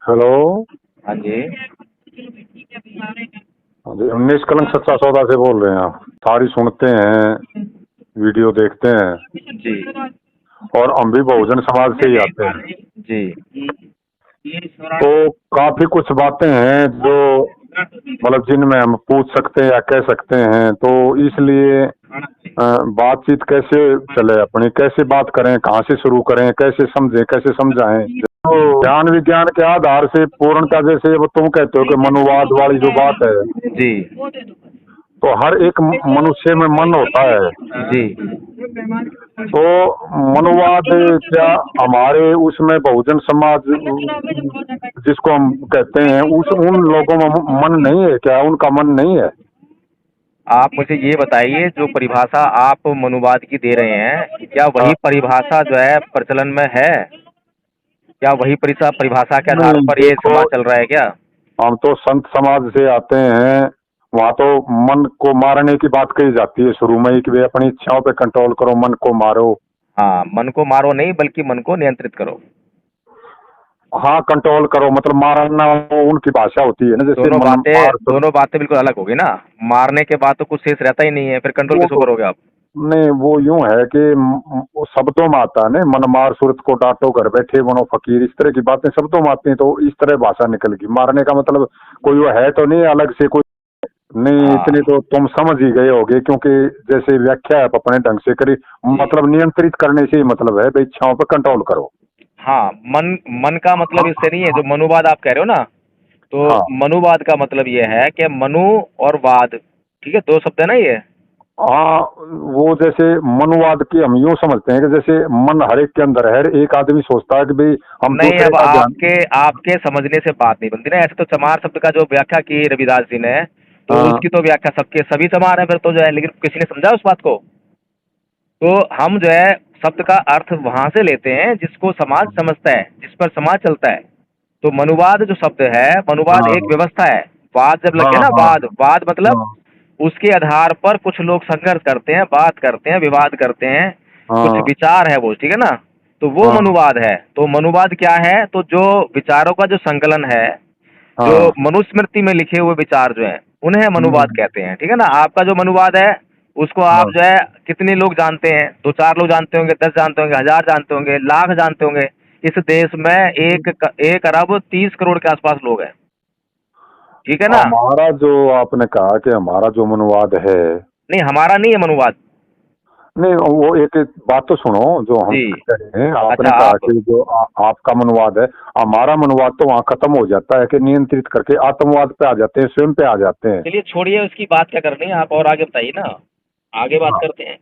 Hello. हाँ जी। हाँ जी, 19 कलंक सच्चा सौदा से बोल रहे हैं आप। सारी सुनते हैं, वीडियो देखते हैं जी। और हम भी बहुजन समाज से ही आते हैं। जी। तो काफी कुछ बातें हैं जो मतलब जिनमें हम पूछ सकते हैं या कह सकते हैं, तो इसलिए बातचीत कैसे चले, अपनी कैसे बात करें, कहाँ से शुरू करें, कैसे समझें, कैसे समझाएं। तो ज्ञान विज्ञान के आधार से पूर्णता, जैसे वो तुम कहते हो कि मनुवाद वाली जो बात है, जी। तो हर एक मनुष्य में मन होता है। जी। तो मनुवाद क्या हमारे उसमें बहुजन समाज जिसको हम कहते हैं, उस उन लोगों में मन नहीं है क्या? उनका मन नहीं है? आप मुझे ये बताइए, जो परिभाषा आप मनुवाद की दे रहे हैं, क्या वही हाँ, परिभाषा जो है प्रचलन में है? क्या वही परिभाषा के आधार नहीं पर ये देखो, समाज चल रहा है क्या? हम तो संत समाज से आते हैं। वहाँ तो मन को मारने की बात कही जाती है शुरू में ही कि भाई अपनी इच्छाओं पे कंट्रोल करो, मन को मारो। हाँ, मन को मारो नहीं, बल्कि मन को नियंत्रित करो। हाँ, कंट्रोल करो मतलब मारना, वो उनकी भाषा होती है ना, जैसे दोनों मन बातें मार तो दोनों बातें बिल्कुल अलग होगी ना। मारने के बाद तो कुछ शेष रहता ही नहीं है, फिर कंट्रोल वो किसको तो करोगे आप? नहीं, वो यूं है कि वो शब्दों में आता है ना, मन मार सूरत को डांटो घर बैठे बनो फकीर, इस तरह की बातें शब्दों में आती हैं, तो इस तरह भाषा निकल गई। मारने का मतलब कोई वो है तो नहीं अलग से कोई? नहीं, हाँ। इतने तो तुम समझ ही गए होगे, क्योंकि जैसे व्याख्या आप अपने ढंग से करी। जी। मतलब नियंत्रित करने से ही मतलब है भाई, इच्छाओं पर कंट्रोल करो। हाँ, मन मन का मतलब इससे नहीं है, जो मनुवाद आप कह रहे हो ना, तो हाँ मनुवाद का मतलब ये है कि मनु और वाद, ठीक है, दो शब्द है ना ये। हाँ, वो जैसे मनुवाद की हम यूं समझते हैं कि जैसे मन हर एक के अंदर है, एक आदमी सोचता है कि भाई हम नहीं, दूसरे अब का ध्यान। आपके आपके समझने से बात नहीं बनती ना। ऐसे तो चमार शब्द का जो व्याख्या की रविदास जी ने, तो हाँ उसकी तो व्याख्या सबके सभी चमार है फिर तो जो है, लेकिन किसी ने समझा उस बात को? तो हम जो है शब्द का अर्थ वहां से लेते हैं जिसको समाज समझता है, जिस पर समाज चलता है। तो मनुवाद जो शब्द है, मनुवाद एक हाँ व्यवस्था है। वाद जब लग हाँ गया ना, हाँ वाद वाद मतलब हाँ उसके आधार पर कुछ लोग संघर्ष करते हैं, बात करते हैं, विवाद करते हैं, कुछ हाँ विचार है वो, ठीक है ना। तो वो हाँ मनुवाद है। तो मनुवाद क्या है? तो जो विचारों का जो संकलन है, जो हाँ मनुस्मृति में लिखे हुए विचार जो हैं, उन्हें मनुवाद हम्म, कहते हैं, ठीक है ना। आपका जो मनुवाद है, उसको आप हाँ जो है कितने लोग जानते हैं? दो चार लोग जानते होंगे, 10 जानते होंगे, 1000 जानते होंगे, लाख जानते होंगे। इस देश में 1 अरब 30 करोड़ के आसपास लोग हैं, ठीक है ना। हमारा जो आपने कहा कि हमारा जो मनुवाद है, नहीं, हमारा नहीं है मनुवाद। नहीं वो एक एक बात तो सुनो, जो हम जी। कह रहे हैं, अच्छा, आपने कहा आप। कि जो आपका मनुवाद है, हमारा मनुवाद तो वहाँ खत्म हो जाता है कि नियंत्रित करके आतंकवाद पे आ जाते हैं, स्वयं पे आ जाते हैं। चलिए छोड़िए, उसकी बात क्या करनी है, आप और आगे बताइए ना। आगे बात हाँ करते हैं।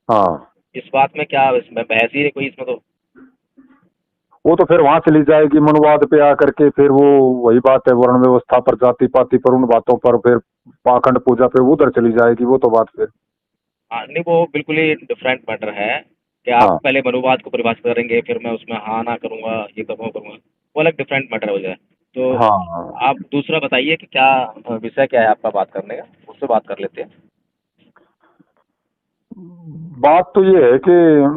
हाँ, इस बात में क्या, इसमें बहस ही नहीं कोई इसमें तो। वो तो फिर वहां चली जाएगी मनुवाद पे आकर के, फिर वो वही बात है, वर्ण व्यवस्था पर, जाति पाति पर, उन बातों पर, फिर पाखंड पूजा पे उधर चली जाएगी वो तो बात फिर। हाँ, नहीं, वो बिल्कुल ही डिफरेंट मैटर है कि आप हाँ पहले मनुवाद को परिभाषित करेंगे, फिर मैं उसमें हाँ ना करूँगा, ये करूँगा करूँगा, वो अलग डिफरेंट मैटर हो जाए। तो हाँ, आप दूसरा बताइए कि क्या विषय क्या है आपका बात करने का, उससे बात कर लेते हैं। बात तो ये है कि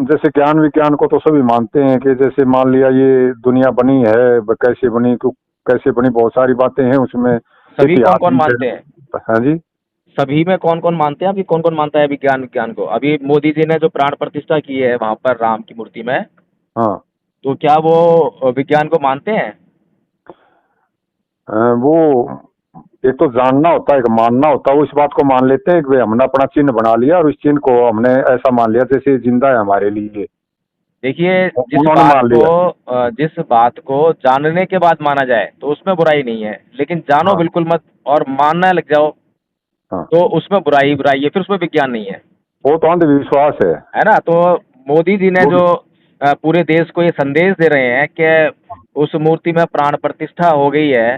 जैसे ज्ञान विज्ञान को तो सभी मानते हैं कि जैसे मान लिया ये दुनिया बनी है, कैसे बनी, कैसे बनी, बहुत सारी बातें हैं उसमें, सभी कौन इतिहास कौन भी है। मानते हैं? हाँ जी। सभी में कौन कौन मानते हैं? अभी कौन कौन मानता है विज्ञान विज्ञान को? अभी मोदी जी ने जो प्राण प्रतिष्ठा की है वहाँ पर राम की मूर्ति में, हाँ तो क्या वो विज्ञान को मानते हैं? वो एक तो जानना होता है, एक मानना होता है। वो इस बात को मान लेते हैं कि भाई हमने अपना चिन्ह बना लिया और इस चिन्ह को हमने ऐसा मान लिया जैसे जिंदा है हमारे लिए। देखिए, उन्होंने मान लिया। जिस बात को जानने के बाद माना जाए तो उसमें बुराई नहीं है, लेकिन जानो हाँ बिल्कुल मत और मानने लग जाओ हाँ, तो उसमें बुराई बुराई है, फिर उसमें विज्ञान नहीं वो तो अंधविश्वास है। है ना। तो मोदी जी ने वो जो पूरे देश को ये संदेश दे रहे हैं कि उस मूर्ति में प्राण प्रतिष्ठा हो गई है,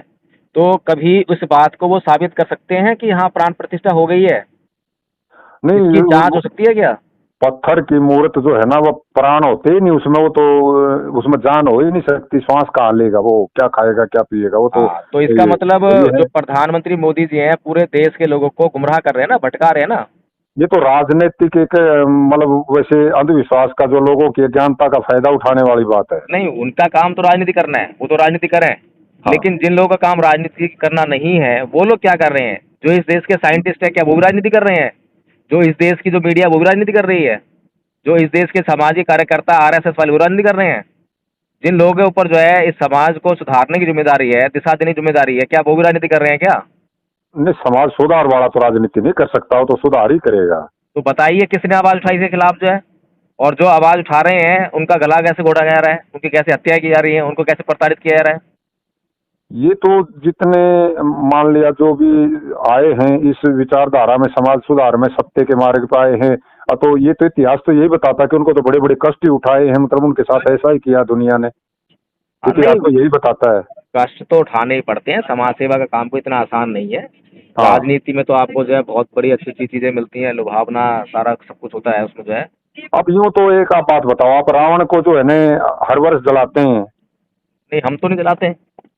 तो कभी उस बात को वो साबित कर सकते हैं कि हाँ प्राण प्रतिष्ठा हो गई है? नहीं, इसकी जांच हो सकती है क्या? पत्थर की मूर्त जो है ना, वो प्राण होते ही नहीं उसमें, वो तो उसमें जान हो ही नहीं सकती। श्वास कहाँ लेगा वो, क्या खाएगा क्या पिएगा वो तो। हाँ, तो इसका ये मतलब ये जो है, प्रधानमंत्री मोदी जी हैं, पूरे देश के लोगों को गुमराह कर रहे हैं ना, भटका रहे हैं ना। ये तो राजनीतिक एक मतलब वैसे अंधविश्वास का, जो लोगों की अज्ञानता का फायदा उठाने वाली बात है। नहीं, उनका काम तो राजनीति करना है, वो तो राजनीति करें। हाँ। लेकिन जिन लोगों का काम राजनीति करना नहीं है, वो लोग क्या कर रहे हैं? जो इस देश के साइंटिस्ट है, क्या वो भी राजनीति कर रहे हैं? जो इस देश की जो मीडिया, वो भी राजनीति कर रही है? जो इस देश के सामाजिक कार्यकर्ता आरएसएस वाले, वो राजनीति कर रहे हैं? जिन लोगों के ऊपर जो है इस समाज को सुधारने की जिम्मेदारी है, दिशा देने की जिम्मेदारी है, क्या वो भी राजनीति कर रहे हैं क्या? नहीं, समाज सुधार वाला तो राजनीति नहीं कर सकता, वो तो सुधार ही करेगा। तो बताइए किसने आवाज उठाई इसके खिलाफ जो है? और जो आवाज उठा रहे हैं उनका गला कैसे घोटा जा रहा है, उनकी कैसे हत्या की जा रही है, उनको कैसे प्रताड़ित किया जा रहा है? ये तो जितने मान लिया जो भी आए हैं इस विचारधारा में, समाज सुधार में, सत्य के मार्ग पे आए हैं, तो ये तो इतिहास तो यही बताता है कि उनको तो बड़े बड़े कष्ट ही उठाए हैं, मतलब उनके साथ ऐसा ही किया दुनिया ने। इतिहास तो नहीं, यही बताता है। कष्ट तो उठाने ही पड़ते हैं, समाज सेवा का काम कोई इतना आसान नहीं है। हाँ। राजनीति में तो आपको जो है बहुत बड़ी अच्छी अच्छी चीजें मिलती हैं, लुभावना सारा सब कुछ होता है उसमें जो है। अब यूं तो एक आप बात बताओ, आप रावण को जो है ना हर वर्ष जलाते हैं। नहीं, हम तो नहीं जलाते हैं।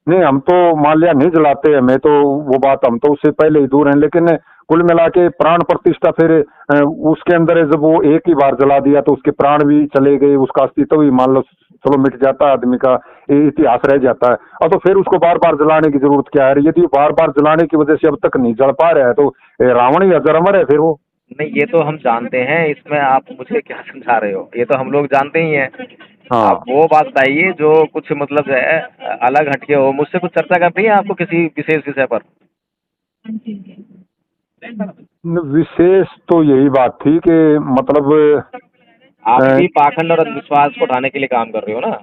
नहीं, हम तो मान लिया नहीं जलाते हैं, मैं तो वो बात, हम तो उससे पहले ही दूर हैं, लेकिन कुल मिला के प्राण प्रतिष्ठा फिर उसके अंदर है, जब वो एक ही बार जला दिया तो उसके प्राण भी चले गए, उसका अस्तित्व भी मान लो चलो मिट जाता है, आदमी का इतिहास रह जाता है। और तो फिर उसको बार बार जलाने की जरूरत क्या है? यदि बार बार जलाने की वजह से अब तक नहीं जल पा रहा है तो रावण ही अजर अमर है फिर वो। नहीं, ये तो हम जानते हैं, इसमें आप मुझे क्या समझा रहे हो? ये तो हम लोग जानते ही हैं। हाँ। आप वो बात बताइए जो कुछ मतलब जो है अलग हटके हो, मुझसे कुछ चर्चा करनी है आपको किसी विशेष विषय पर? विशेष तो यही बात थी कि मतलब आप भी पाखंड और अंधविश्वास को उठाने के लिए काम कर रहे हो ना?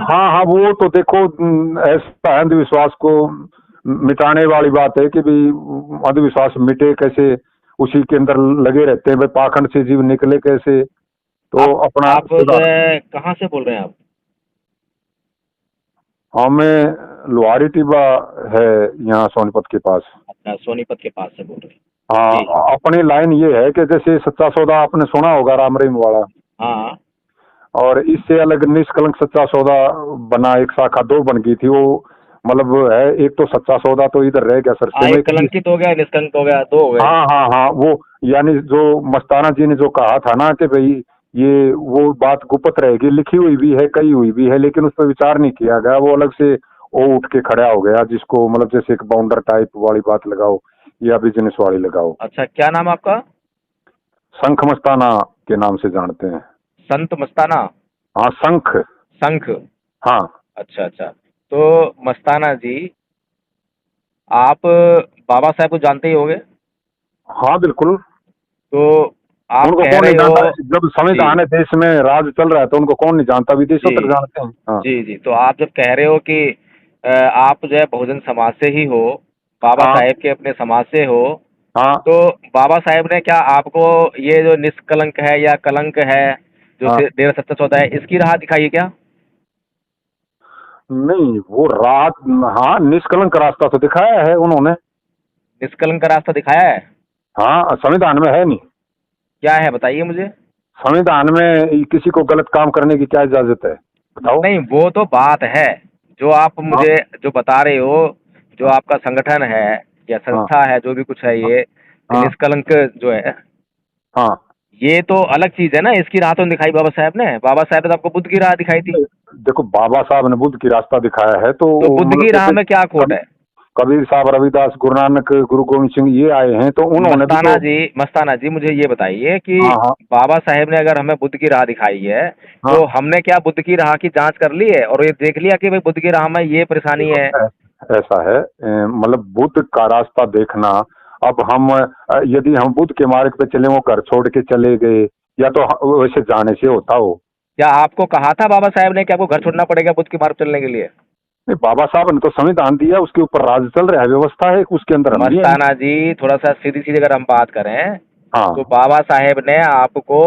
हाँ हाँ, वो तो देखो ऐसा है, अंधविश्वास को मिटाने वाली बात है कि भाई अंधविश्वास मिटे कैसे, उसी के अंदर लगे रहते हैं भाई, पाखंड से जीव निकले कैसे, तो अपना आप जो है कहाँ से बोल रहे हैं आप? हमें लोहारी टिब्बा है यहाँ सोनीपत के पास। अच्छा, सोनीपत के पास से बोल रहे हैं। हाँ, जी। अपनी लाइन ये है कि जैसे सच्चा सौदा आपने सुना होगा, राम रहीम वाला, हाँ। और इससे अलग निष्कलंक सच्चा सौदा बना, एक शाखा दो बन गई थी वो, मतलब है एक तो सच्चा सौदा तो इधर रह गया सरसे में। एक कलंकित हो गया, निष्कलंक हो गया, दो हो गए। हाँ हाँ हाँ, वो यानी जो मस्ताना जी ने जो कहा था ना कि भाई ये वो बात गुप्त रहेगी, लिखी हुई भी है, कही हुई भी है, लेकिन उस पर विचार नहीं किया गया, वो अलग से वो उठ के खड़ा हो गया, जिसको मतलब जैसे एक बाउंडर टाइप वाली बात लगाओ या बिजनेस वाली लगाओ। अच्छा, क्या नाम आपका? शंख मस्ताना के नाम से जानते हैं। संत मस्ताना? हाँ, शंख। शंख। हाँ अच्छा अच्छा। तो मस्ताना जी, आप बाबा साहब को जानते ही होंगे। हाँ बिल्कुल। तो आप उनको कह कौन रहे नहीं जानता, हो। जब संविधान है देश में राज चल रहा है तो उनको कौन नहीं जानता, विदेशों जी तक जानते हैं। हाँ जी जी, तो आप जब कह रहे हो कि आप जो है बहुजन समाज से ही हो, बाबा हाँ साहेब के अपने समाज से हो, हाँ तो बाबा साहेब ने क्या आपको ये जो निष्कलंक है या कलंक है, जो हाँ। डेरा सत्ता चौदह है, इसकी राह दिखाई है क्या? नहीं, वो रात, हाँ निष्कलंक रास्ता तो दिखाया है उन्होंने। निष्कलंक का रास्ता दिखाया है? हाँ, संविधान में है नहीं। क्या है बताइए मुझे। संविधान में किसी को गलत काम करने की क्या इजाजत है, बताओ। नहीं, वो तो बात है जो आप हाँ मुझे जो बता रहे हो, जो आपका संगठन है या हाँ संस्था है, जो भी कुछ है, हाँ ये हाँ निष्कलंक जो है, हाँ। ये तो अलग चीज है ना। इसकी राह तो नहीं दिखाई बाबा साहब ने। बाबा साहब ने तो आपको बुद्ध की राह दिखाई थी। देखो, बाबा साहब ने बुद्ध की रास्ता दिखाया है तो तो बुद्ध मतलब की राह जैसे में क्या खोट है? कबीर साहब, रविदास, गुरु नानक, गुरु गोविंद सिंह ये आए हैं तो उन्होंने भी तो। मस्ताना जी मुझे ये बताइए कि हाँ हाँ बाबा साहेब ने अगर हमें बुद्ध की राह दिखाई है, हाँ। तो हमने क्या बुद्ध की राह की जांच कर ली है और ये देख लिया कि भाई बुद्ध की राह में ये परेशानी देखो है? ऐसा है, मतलब बुद्ध का रास्ता देखना, अब हम यदि हम बुद्ध के मार्ग पे चले, वो घर छोड़ के चले गए, या तो वैसे जाने से होता हो। क्या आपको कहा था बाबा साहेब ने कि आपको घर छोड़ना पड़ेगा बुद्ध के मार्ग चलने के लिए? नहीं, बाबा साहब ने तो संविधान दिया, उसके ऊपर राज चल रहा है, व्यवस्था है, उसके अंदर हम भी हैं। मस्ताना जी, थोड़ा सा सीधी सीधी अगर हम बात करें, तो हाँ बाबा साहेब ने आपको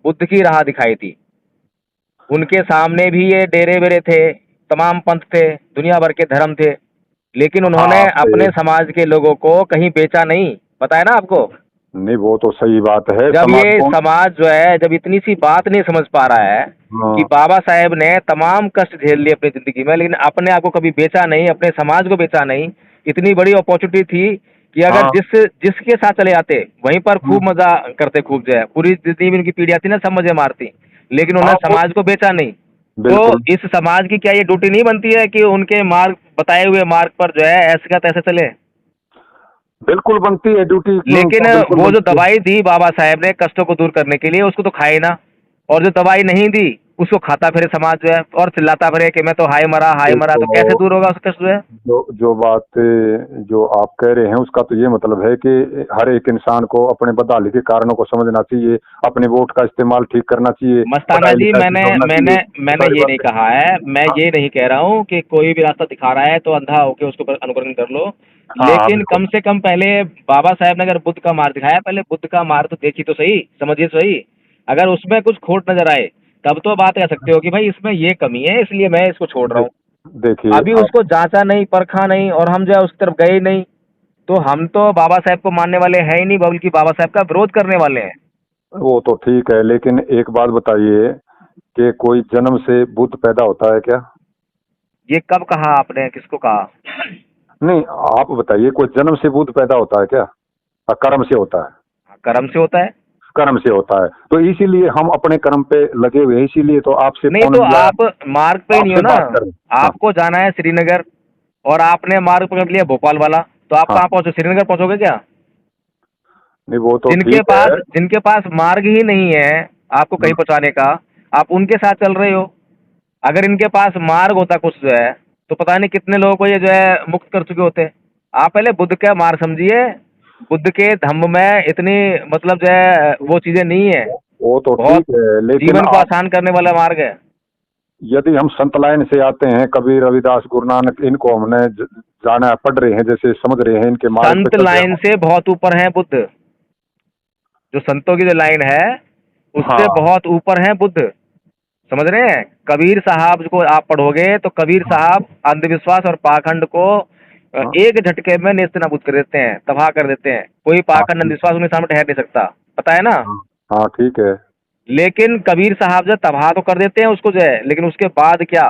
बुद्ध की राह दिखाई थी। उनके सामने भी ये डेरे वेरे थे, तमाम पंथ थे, दुनिया भर के धर्म थे, लेकिन उन्होंने हाँ अपने समाज के लोगों को कहीं बेचा नहीं। पता है ना आपको? नहीं, वो तो सही बात है, जब समाज ये कौन। समाज जो है, जब इतनी सी बात नहीं समझ पा रहा है कि हाँ बाबा साहेब ने तमाम कष्ट झेल लिए अपनी जिंदगी में, लेकिन अपने आप को कभी बेचा नहीं, अपने समाज को बेचा नहीं। इतनी बड़ी अपॉर्चुनिटी थी कि अगर हाँ जिसके साथ चले जाते, वहीं पर हाँ खूब मजा करते, खूब जो है पूरी जितनी भी उनकी पीढ़ियां थी ना, सब मजे मारती, लेकिन हाँ, उन्होंने समाज को बेचा नहीं। बिल्कुल इस समाज की क्या ये ड्यूटी नहीं बनती है कि उनके मार्ग, बताए हुए मार्ग पर जो है ऐसे का तैसे चले? बिल्कुल बनती है ड्यूटी, लेकिन बिल्कुल वो जो बनती है। दवाई दी बाबा साहेब ने कष्टों को दूर करने के लिए, उसको तो खाए ना, और जो दवाई नहीं दी उसको खाता फिरे समाज जो है, और चिल्लाता फिरे कि मैं तो हाय मरा, तो कैसे देखो, दूर होगा उसका कष्ट जो है? जो जो बात जो आप कह रहे हैं उसका तो ये मतलब है कि हर एक इंसान को अपने बदहाली के कारणों को समझना चाहिए, अपने वोट का इस्तेमाल ठीक करना चाहिए, मस्ताना पढ़ाई जी, लिखाई मैंने ठीक होना मैंने चाहिए, ये मैंने सारी ये नहीं बातें। कहा है, मैं हाँ ये नहीं कह रहा हूँ कि कोई भी रास्ता दिखा रहा है तो अंधा होके उसको पर अनुकरण कर लो। हाँ हाँ, लेकिन बिल्कुल। कम से कम पहले बाबा साहेब ने अगर बुद्ध का मार्ग दिखाया, पहले बुद्ध का मार्ग तो देखी तो सही, समझिए तो सही। अगर उसमें कुछ खोट नजर आए तब तो बात कह सकते हो कि भाई इसमें ये कमी है इसलिए मैं इसको छोड़ रहा दे, हूँ। देखिए अभी आप, उसको जांचा नहीं, परखा नहीं, और हम जो है उसकी तरफ गए ही नहीं, तो हम तो बाबा साहेब को मानने वाले हैं ही नहीं, बल्कि बाबा साहेब का विरोध करने वाले हैं। वो तो ठीक है, लेकिन एक बात बताइए कि कोई जन्म से बुद्ध पैदा होता है क्या? ये कब कहा आपने, किसको कहा? नहीं, आप बताइए, कोई जन्म से बुद्ध पैदा होता है क्या? कर्म से होता है। कर्म से होता है। कर्म से होता है, तो इसीलिए हम अपने कर्म पे लगे हुए हैं, इसीलिए तो आपसे नहीं फोन तो लिया, आप मार्ग पे ही नहीं हो आपसे ना। बात कर रहे हैं। हाँ आपको जाना है श्रीनगर, और आपने मार्ग पकड़ लिया भोपाल वाला, तो आप हाँ, कहाँ पहुंचो, श्रीनगर पहुंचोगे क्या? नहीं वो तो जिनके ठीक पास है। जिनके पास मार्ग ही नहीं है आपको कहीं पहुंचाने का, आप उनके साथ चल रहे हो। अगर इनके पास मार्ग होता कुछ जो है, तो पता नहीं कितने लोगों को ये जो है मुक्त कर चुके होते। आप पहले बुद्ध का मार्ग समझिए। बुद्ध के धम्म में इतनी, मतलब जो है वो चीजें नहीं है। वो तो बहुत ठीक है, लेकिन जीवन को आप, आसान करने वाला मार्ग है। यदि हम संत लाइन से आते हैं, कबीर, रविदास, गुरु नानक, इनको हमने जाना पढ़ रहे हैं, जैसे समझ रहे हैं, इनके मार्ग पे संत चल रहे लाइन हैं से बहुत ऊपर है बुद्ध। जो संतों की जो लाइन है हम। उससे हाँ बहुत ऊपर है बुद्ध। समझ रहे हैं? कबीर साहब को आप पढ़ोगे तो कबीर हाँ साहब अंधविश्वास और पाखंड को हाँ एक झटके में नेस्त नाबूद कर देते हैं, तबाह कर देते हैं। कोई हाँ, पाखंड ठीक। अंधविश्वास उनके सामने ठहर नहीं सकता, पता है ना? हाँ हाँ, ठीक है। लेकिन कबीर साहब जो तबाह तो कर देते हैं उसको जो है, लेकिन उसके बाद क्या?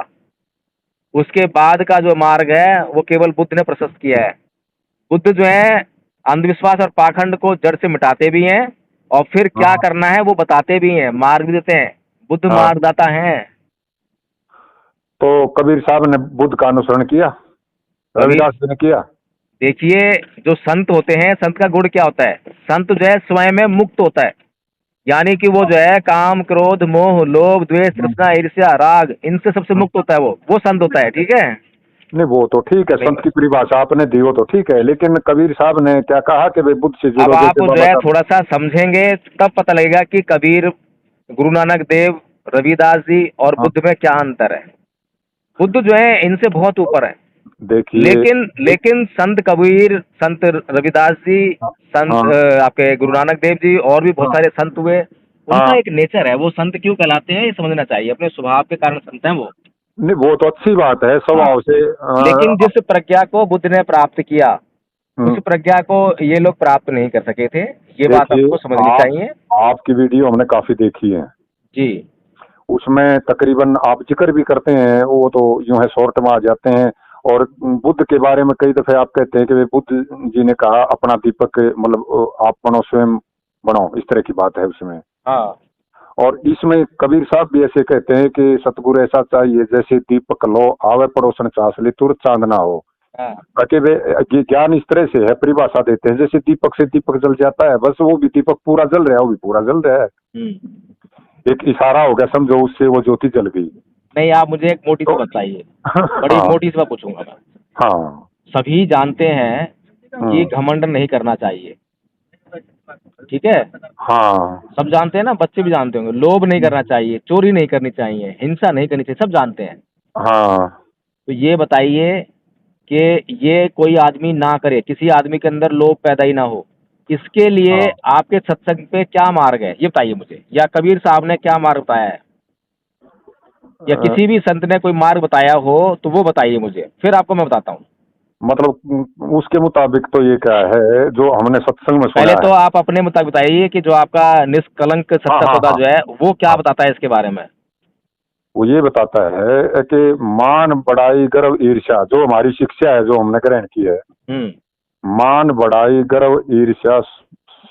उसके बाद का जो मार्ग है वो केवल बुद्ध ने प्रशस्त किया है। बुद्ध जो है अंधविश्वास और पाखंड को जड़ से मिटाते भी हैं, और फिर क्या हाँ करना है वो बताते भी हैं, मार्ग भी देते हैं। बुद्ध हाँ, मार्गदाता हैं। तो कबीर साहब ने बुद्ध का अनुसरण किया, कबीर, रविदास जी ने किया? देखिए, जो संत होते हैं, संत का गुण क्या होता है? संत जो है स्वयं में मुक्त होता है। यानी कि वो जो है काम, क्रोध, मोह, लोभ, द्वेष, तृष्णा, ईर्ष्या, राग, इनसे सबसे मुक्त होता है। वो संत होता है, ठीक है? नहीं वो तो ठीक है, नहीं, संत की परिभाषा आपने दी, वो तो ठीक है, लेकिन कबीर साहब ने क्या कहा कि भाई बुद्ध से अब जुड़ो, आप जैसे जो बाबा है साहब। थोड़ा सा समझेंगे तब पता लगेगा कि कबीर, गुरु नानक देव, रविदास जी और हाँ, बुद्ध में क्या अंतर है। बुद्ध जो है इनसे बहुत ऊपर है। देखिए। लेकिन लेकिन संत कबीर, संत रविदास जी, हाँ संत हाँ आपके गुरु नानक देव जी, और भी बहुत हाँ सारे संत हुए। हाँ, उनका एक नेचर है, वो संत क्यों कहलाते हैं ये समझना चाहिए। अपने स्वभाव के कारण संत हैं वो। नहीं वो तो अच्छी बात है, हाँ, स्वभाव से लेकिन जिस प्रज्ञा को बुद्ध ने प्राप्त किया, उस हम्म, प्रज्ञा को ये लोग प्राप्त नहीं कर सके थे। ये बात देखिए, आपको समझनी आप चाहिए। आपकी वीडियो हमने काफी देखी है, जी। उसमें तकरीबन आप जिक्र भी करते हैं, वो तो यूं है शॉर्ट में आ जाते हैं, और बुद्ध के बारे में कई दफे आप कहते हैं कि वे बुद्ध जी ने कहा अपना दीपक, मतलब आप बनो स्वयं, बनो, इस तरह की बात है उसमें। हाँ और इसमें कबीर साहब भी ऐसे कहते हैं कि सतगुरु ऐसा चाहिए जैसे दीपक लो, आवे पड़ोसन चास ले, तुरंत चांद ना हो। हाँ। ताकि वे, ये ज्ञान इस तरह से है, परिभाषा देते हैं, जैसे दीपक से दीपक जल जाता है, बस वो भी दीपक पूरा जल रहा है, वो भी पूरा जल रहा है, एक इशारा हो गया समझो, उससे वो ज्योति जल गई। नहीं, आप मुझे एक मोटी सी तो बताइए। बड़ी हाँ मोटी सी बात पूछूंगा मैं। हाँ, सभी जानते हैं कि हम्म, घमंड नहीं करना चाहिए, ठीक है? हाँ सब जानते हैं ना, बच्चे भी जानते होंगे। लोभ नहीं करना चाहिए, चोरी नहीं करनी चाहिए, हिंसा नहीं करनी चाहिए, सब जानते हैं। हाँ, तो ये बताइए कि ये कोई आदमी ना करे, किसी आदमी के अंदर लोभ पैदा ही ना हो, इसके लिए हाँ, आपके सत्संग पे क्या मार्ग है ये बताइए मुझे, या कबीर साहब ने क्या मार्ग बताया है, या अ, किसी भी संत ने कोई मार्ग बताया हो तो वो बताइए मुझे, फिर आपको मैं बताता हूँ। मतलब उसके मुताबिक तो ये क्या है जो हमने सत्संग में पहले सुना तो है। आप अपने मुताबिक बताइए कि जो आपका निष्कलंक हाँ सच्चा हाँ सौदा हाँ जो है वो क्या हाँ, बताता है इसके बारे में। वो ये बताता है कि मान, बड़ाई, गर्व, ईर्ष्या, जो हमारी शिक्षा है जो हमने ग्रहण की है, हम्म। मान, बड़ाई, गर्व, ईर्ष्या,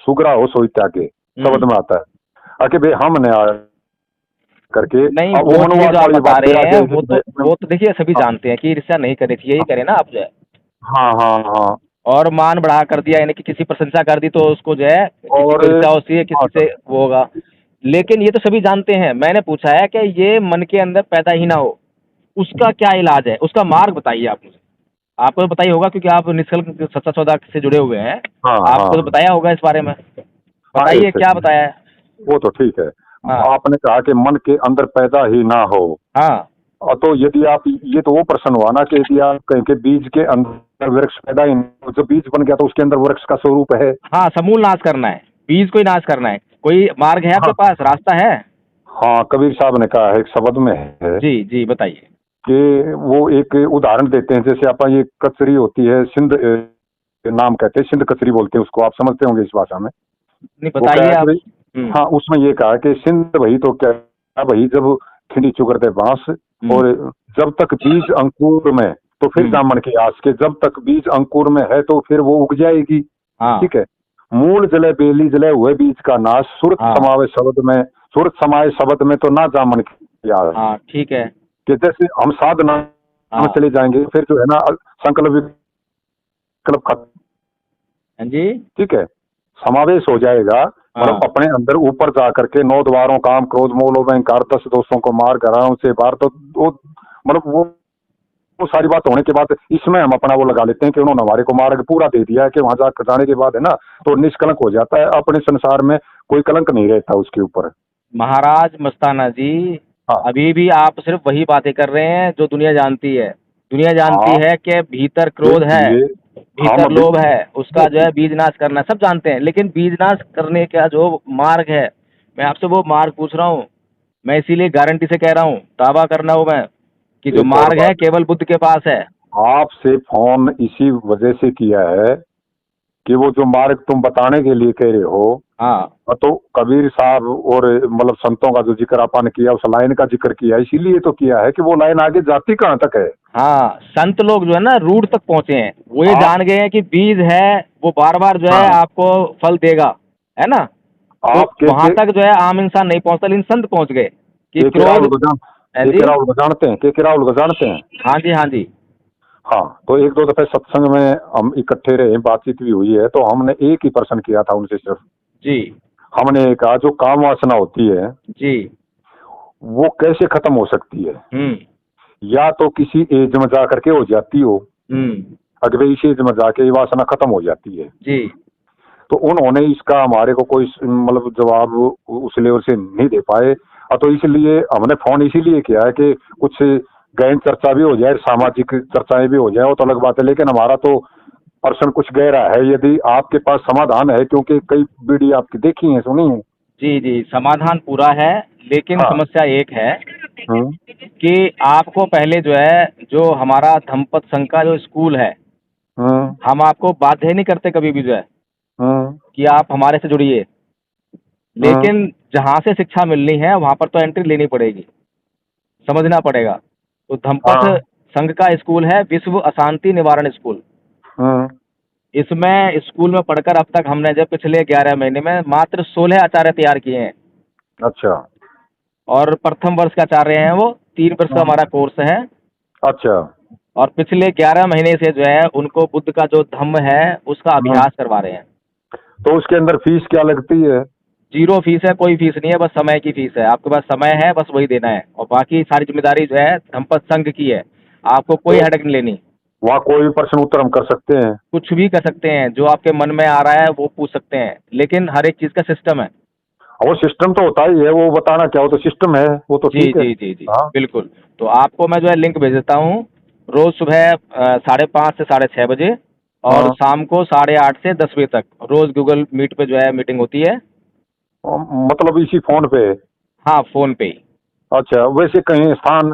सुगरा हो सोई त्यागे, शब्द हम्म। में आता है। आके भाई हमने करके। नहीं, अब वो चीज मनुवाद जो आप वाली बता बात रहे फिर आ हैं जाएगी। वो तो देखिए सभी हाँ जानते हैं कि ईर्ष्या नहीं करनी चाहिए, यही करें ना आप जो है। हाँ हाँ हाँ। और मान बढ़ा कर दिया, यानी कि किसी प्रशंसा कर दी तो उसको जो है किसी और को ईर्ष्या होती है, हाँ किसी से वो होगा। लेकिन ये तो सभी जानते हैं। मैंने पूछा है कि ये मन के अंदर पैदा ही ना हो, उसका क्या इलाज है, उसका मार्ग बताइए आप मुझे। आपको तो बताइए होगा क्योंकि आप निश्चल सच्चा सौदा से जुड़े हुए हैं, हाँ हाँ आपको तो बताया होगा इस बारे में। हाँ, बताइए ऐसे क्या बताया है। वो तो ठीक है। हाँ आपने कहा कि मन के अंदर पैदा ही ना हो। हाँ और तो यदि आप, ये तो वो प्रश्न हुआ ना कि यदि आप कहें कि बीज के अंदर वृक्ष पैदा ही नहीं हो, जो बीज बन गया तो उसके अंदर वृक्ष का स्वरूप है। हाँ, समूल नाश करना है, बीज को ही नाश करना है। कोई मार्ग है आपके हाँ पास, रास्ता है? हाँ, कबीर साहब ने कहा है, एक शब्द में है जी जी बताइए। कि वो एक उदाहरण देते हैं, जैसे आप ये कचरी होती है, सिंध नाम कहते हैं, सिंध कचरी बोलते हैं उसको, आप समझते होंगे इस भाषा में। नहीं, वो क्या बताइए है कि आप। भाई, हाँ, उसमें ये कहा कि सिंध वही तो क्या भाई, जब खिंडी चुगरते बांस, हम्म और जब तक बीज अंकुर में, तो फिर हम्म जामन की आस के, जब तक बीज अंकुर में है तो फिर वो उग जाएगी। हाँ ठीक है। मूल जले बेली जले हुए बीज का नाश, सूरत हाँ समावे शब्द में, सूरत समाये शब्द में तो ना जामन की आस। हाँ ठीक है। कि जैसे हम साधना में हाँ चले जाएंगे, फिर जो है ना संकल्प विकल्प खत्म। हाँ जी। ठीक है। समावेश हो जाएगा, मतलब हाँ अपने अंदर ऊपर जा करके 9 द्वारों काम क्रोध मोह लोभ अहंकार 10 दोषों को मार कराओं से बाहर, तो वो मतलब वो सारी बात होने के बाद इसमें हम अपना वो लगा लेते हैं कि उन्होंने हमारे को मार्ग पूरा दे दिया है, कि वहां जाकर जाने के बाद है ना तो निष्कलंक हो जाता है, अपने संसार में कोई कलंक नहीं रहता उसके ऊपर। महाराज मस्ताना जी, हाँ अभी भी आप सिर्फ वही बातें कर रहे हैं जो दुनिया जानती है। दुनिया जानती हाँ, है कि भीतर क्रोध है, देखिए भीतर हम भी, लोभ है, उसका जो है बीज नाश करना है, सब जानते हैं। लेकिन बीज नाश करने का जो मार्ग है, मैं आपसे वो मार्ग पूछ रहा हूँ। मैं इसीलिए गारंटी से कह रहा हूँ, दावा करना हूँ मैं, कि जो एक और मार्ग है बात, केवल बुद्ध के पास है। आपसे फोन इसी वजह से किया है कि वो जो मार्ग तुम बताने के लिए कह रहे हो, हाँ तो कबीर साहब और मतलब संतों का जो जिक्र आपने किया, उस लाइन का जिक्र किया, इसीलिए तो किया है कि वो लाइन आगे जाती कहाँ तक है। हाँ, संत लोग जो है ना रूट तक पहुंचे हैं, वो ये आप, जान गए हैं कि बीज है, वो बार बार जो है हाँ, आपको फल देगा, है ना। तो आप वहां तक जो है आम इंसान नहीं पहुंचता, लेकिन संत पहुंच गए कि के राहुल क्रोध। को जान है के जी। राहुल को जानते हैं, के राहुल को जानते हैं। हाँ जी हाँ जी। हाँ, तो एक दो दफे सत्संग में हम इकट्ठे रहे, बातचीत भी हुई है, तो हमने एक ही प्रश्न किया था उनसे सिर्फ। जी हमने कहा जो काम वासना होती है जी। वो कैसे खत्म हो सकती है, हम्म या तो किसी एज में जा करके हो जाती हो, हम्म। अगले इस एज में जाके ये वासना खत्म हो जाती है। जी तो उन्होंने इसका हमारे को कोई मतलब जवाब उस लेवल से नहीं दे पाए, और तो इसलिए हमने फोन इसीलिए किया है कि कुछ गहन चर्चा भी हो जाए, सामाजिक चर्चाएं भी हो जाए, वो तो अलग बात है, लेकिन हमारा तो प्रश्न कुछ गहरा है, यदि आपके पास समाधान है, क्योंकि कई वीडियो आपकी देखी है, सुनी है। जी जी, समाधान पूरा है। लेकिन हाँ। समस्या एक है हम्म कि आपको पहले जो है, जो हमारा धम्मपद संघ का जो स्कूल है, हम्म हम आपको बाध्य नहीं करते कभी भी जो है हम्म कि आप हमारे से जुड़िए। हम्म लेकिन जहाँ से शिक्षा मिलनी है वहाँ पर तो एंट्री लेनी पड़ेगी, समझना पड़ेगा। तो धम्मपथ हाँ संघ का स्कूल है विश्व अशांति निवारण स्कूल। हम्म इसमें स्कूल में पढ़कर अब तक हमने जब पिछले 11 महीने में मात्र 16 आचार्य तैयार किए हैं। अच्छा और प्रथम वर्ष के आचार्य हैं वो, 3 वर्ष का हाँ, हमारा कोर्स है। अच्छा और पिछले 11 महीने से जो है उनको बुद्ध का जो धम्म है उसका हाँ, अभ्यास करवा रहे हैं। तो उसके अंदर फीस क्या लगती है। 0 फीस है, कोई फीस नहीं है, बस समय की फीस है। आपके पास समय है, बस वही देना है, और बाकी सारी जिम्मेदारी जो है धम्मपद संघ की है। आपको कोई तो हेडेक नहीं लेनी। वहाँ कोई भी प्रश्न उत्तर हम कर सकते हैं। कुछ भी कर सकते हैं, जो आपके मन में आ रहा है वो पूछ सकते हैं, लेकिन हर एक चीज़ का सिस्टम है। वो सिस्टम तो होता ही है, वो बताना क्या, वो तो सिस्टम है, वो तो जी ठीक है। जी जी जी हाँ बिल्कुल। तो आपको मैं जो है लिंक भेज देता हूँ। रोज़ सुबह 5:30 से 6:30 बजे, और हाँ, शाम को 8:30 से 10 बजे तक रोज़ गूगल मीट पे जो है मीटिंग होती है। मतलब इसी फोन पे। हाँ, फ़ोन पे ही। अच्छा, वैसे कहीं स्थान।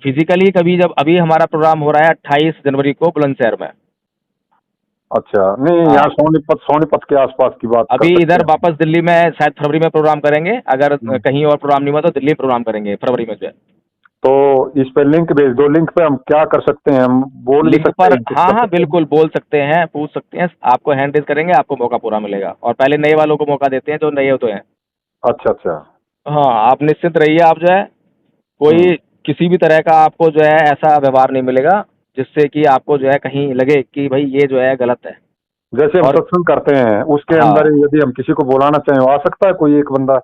फिजिकली कभी, जब अभी हमारा प्रोग्राम हो रहा है 28 जनवरी को बुलंदशहर में। अच्छा, नहीं यहाँ हाँ, सोनीपत सोनीपत के आसपास की बात कर अभी सकते इधर हैं। वापस दिल्ली में शायद फरवरी में प्रोग्राम करेंगे, अगर हम्म। कहीं और प्रोग्राम नहीं हुआ तो दिल्ली में प्रोग्राम करेंगे फरवरी में जो है। तो इस पे लिंक भेज दो, लिंक पे हम क्या कर सकते हैं, हम बोल भी लिंक सकते पर, हैं, कुछ हाँ कर हाँ सकते हैं। बिल्कुल बोल सकते हैं, पूछ सकते हैं, आपको हैंड रेज करेंगे, आपको मौका पूरा मिलेगा। और पहले नए वालों को मौका देते हैं जो नए होते हैं। अच्छा अच्छा। हाँ, आप निश्चित रहिए। आप जो है कोई किसी भी तरह का आपको जो है ऐसा व्यवहार नहीं मिलेगा जिससे कि आपको जो है कहीं लगे कि भाई ये जो है गलत है। जैसे हम और सत्संग करते हैं उसके अंदर हाँ, यदि हम किसी को बुलाना चाहें, आ सकता है कोई एक बंदा?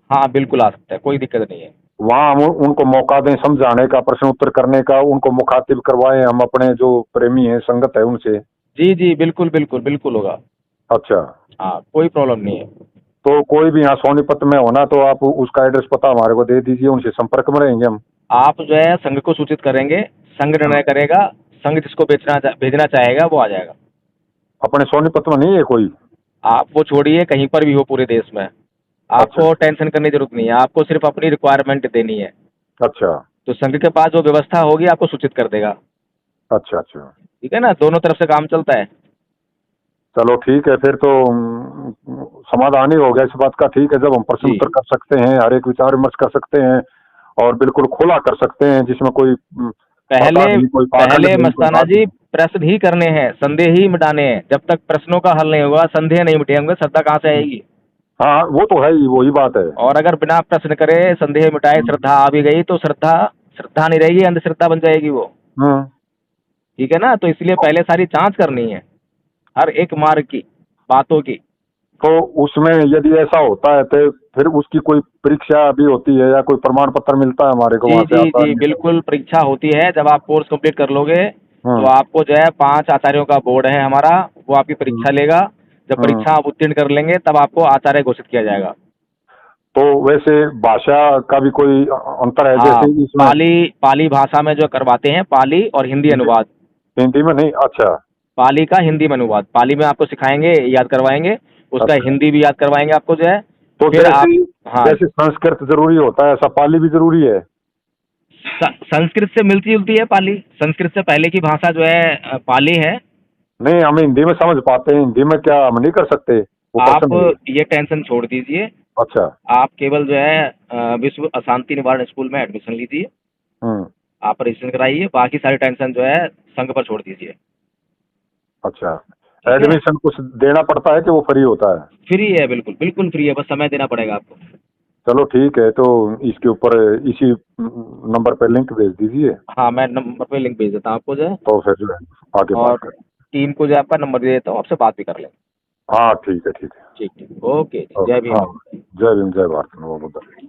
हाँ, बिल्कुल आ सकता है, कोई दिक्कत नहीं है। वहाँ हम उनको मौका दें समझाने का, प्रश्न उत्तर करने का, उनको मुखातिब करवाएं हम अपने जो प्रेमी हैं, संगत है उनसे। जी, जी, बिल्कुल, बिल्कुल, बिल्कुल होगा। अच्छा। हाँ, कोई प्रॉब्लम नहीं है। तो कोई भी यहाँ सोनीपत में होना तो आप उसका एड्रेस पता हमारे को दे दीजिए, उनसे संपर्क में रहेंगे हम। आप जो है संघ को सूचित करेंगे, संघ हाँ। निर्णय करेगा, संघ जिसको भेजना चाहेगा वो आ जाएगा। अपने सोनीपत में नहीं है कोई? आप वो छोड़िए, कहीं पर भी हो पूरे देश में, अच्छा। आपको टेंशन करने की ज़रूरत नहीं है, आपको सिर्फ़ अपनी रिक्वायरमेंट देनी है। अच्छा। तो संघ के पास जो व्यवस्था होगी आपको सूचित कर देगा, अच्छा। अच्छा। ठीक है ना? दोनों तरफ से काम चलता है। चलो ठीक है फिर तो समाधान ही हो गया इस बात का। ठीक है, जब हम प्रश्न जी। उत्तर कर सकते हैं, हर एक विचार विमर्श कर सकते हैं और बिल्कुल खुला कर सकते हैं, जिसमें कोई पर्दा पहले नहीं, कोई पाखंड पहले नहीं, कोई मस्ताना बात जी नहीं। प्रश्न ही करने हैं, संदेह ही मिटाने हैं। जब तक प्रश्नों का हल नहीं होगा, संदेह नहीं मिटेंगे, श्रद्धा कहाँ से आएगी? हाँ, वो तो है ही, वही बात है। और अगर बिना प्रश्न करे संदेह मिटाए श्रद्धा आ भी गई तो श्रद्धा श्रद्धा नहीं रहेगी, अंधश्रद्धा बन जाएगी वो। हम्म। ठीक है ना? तो इसलिए पहले सारी जांच करनी है, हर एक मार्ग की, बातों की। तो उसमें यदि ऐसा होता है तो फिर उसकी कोई परीक्षा भी होती है या कोई प्रमाण पत्र मिलता है हमारे को जी, वहां से जी, आता जी, है? बिल्कुल परीक्षा होती है। जब आप कोर्स कंप्लीट कर लोगे, तो हम्म। आपको जो है 5 आचार्यों का बोर्ड है हमारा, वो आपकी हम्म। परीक्षा लेगा। जब हम्म। परीक्षा आप उत्तीर्ण कर लेंगे, तब आपको आचार्य घोषित किया जाएगा। तो वैसे भाषा का भी कोई अंतर है हाँ, जैसे इसमें? पाली पाली भाषा में जो करवाते हैं, पाली और हिंदी हिंदी अनुवाद। हिंदी में नहीं? अच्छा। पाली का हिंदी में अनुवाद, पाली में आपको सिखाएँगे, याद करवाएँगे, उसका अच्छा। हिंदी भी याद करवाएँगे आपको जो है। तो फिर आप जैसे हाँ, जैसे संस्कृत जरूरी होता है ऐसा पाली भी जरूरी है? संस्कृत से मिलती-जुलती है पाली। संस्कृत से पहले की भाषा जो है पाली है। नहीं, हम हिंदी में समझ पाते हैं, हिंदी में क्या हम नहीं कर सकते? वो आप प्रश्न है। ये टेंशन छोड़ दीजिए, अच्छा। आप केवल जो है विश्व अशांति निवारण स्कूल में एडमिशन लीजिए, हम्म। आप रजिस्ट्रेशन कराइए, बाकी सारी टेंशन जो है संघ पर छोड़ दीजिए। अच्छा। ठीक है? एडमिशन कुछ देना पड़ता है कि वो फ्री होता है? फ्री है, बिल्कुल, बिल्कुल फ्री है, बस समय देना पड़ेगा आपको। चलो ठीक है, तो इसके ऊपर इसी नंबर पे लिंक भेज दीजिए, हाँ, मैं नंबर पे लिंक भेज देता हूँ आपको जो है, तो फिर जो है आगे बात और करें। टीम को जो है आपका नंबर दे देता हूँ, आपसे बात भी कर लेंगे। हाँ ठीक है, ठीक है। ठीक, ठीक। ओके जी, जय ओके, हाँ। भीम। जय भीम, जय भारत, नमो बुद्धाय।